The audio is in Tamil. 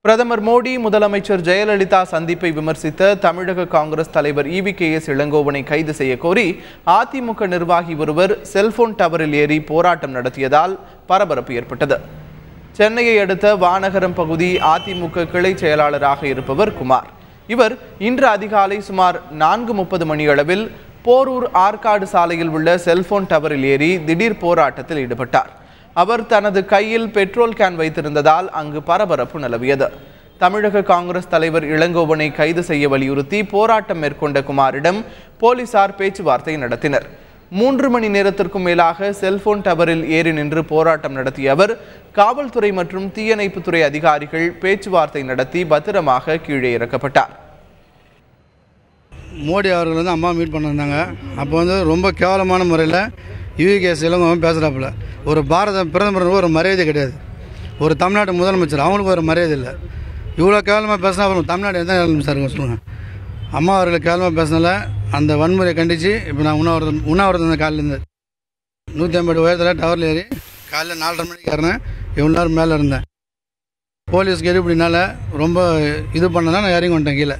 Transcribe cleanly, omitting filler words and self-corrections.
பிரதமர் மோடி முதலமைச்சர் ஜெயலலிதா சந்திப்பை விமர்சித்த தமிழக காங்கிரஸ் தலைவர் ஈவி.கே.எஸ். இளங்கோவனை கைது செய்ய கோரி அதிமுக நிர்வாகி ஒருவர் செல்போன் டவரில் ஏறி போராட்டம் நடத்தியதால் பரபரப்பு ஏற்பட்டது. சென்னையை அடுத்த வானகரம் பகுதி அதிமுக கிளை செயலாளராக இருப்பவர் குமார். இவர் இன்று அதிகாலை சுமார் 4:30 மணியளவில் போரூர் ஆற்காடு சாலையில் உள்ள செல்போன் டவரில் ஏறி திடீர் போராட்டத்தில் ஈடுபட்டார். அவர் தனது கையில் பெட்ரோல் கேன் வைத்திருந்ததால் அங்கு பரபரப்பு நிலவியது. தமிழக காங்கிரஸ் தலைவர் இளங்கோவனை கைது செய்ய வலியுறுத்தி போராட்டம் மேற்கொண்ட குமாரிடம் போலீசார் பேச்சுவார்த்தை நடத்தினர். 3 மணி நேரத்திற்கும் மேலாக செல்போன் டவரில் ஏறி நின்று போராட்டம் நடத்திய அவர் காவல்துறை மற்றும் தீயணைப்புத்துறை அதிகாரிகள் பேச்சுவார்த்தை நடத்தி பத்திரமாக கீழே இறக்கப்பட்டார். மோடி அவர்கள் அம்மா மீட் பண்ணியிருந்தாங்க. அப்போ ரொம்ப கேவலமான முறையில் ஈவி.கே.எஸ். இளங்கோவன் பேசுகிறாப்புல. ஒரு பாரத பிரதமருக்கு ஒரு மரியாதை கிடையாது. ஒரு தமிழ்நாட்டு முதலமைச்சர் அவங்களுக்கு ஒரு மரியாதை இல்லை. இவ்வளோ கேவலமாக பேசினா அப்புறம் தமிழ்நாடு எந்த நிலைமை இருக்கும் சொல்லுங்கள். அம்மா அவர்களை கேவலமாக பேசினால அந்த வன்முறையை கண்டித்து இப்போ நான் உண்ணாவிரதம் காலையிலேருந்து 150 உயரத்தில் டவரில் ஏறி காலையில் 4:30 மணிக்கு ஏறினேன். இவ்வளோ நேரம் மேலே இருந்தேன். போலீஸ் கெடுபிடினால ரொம்ப இது பண்ணதான் நான் இறங்கி வந்துட்டேன் கீழே.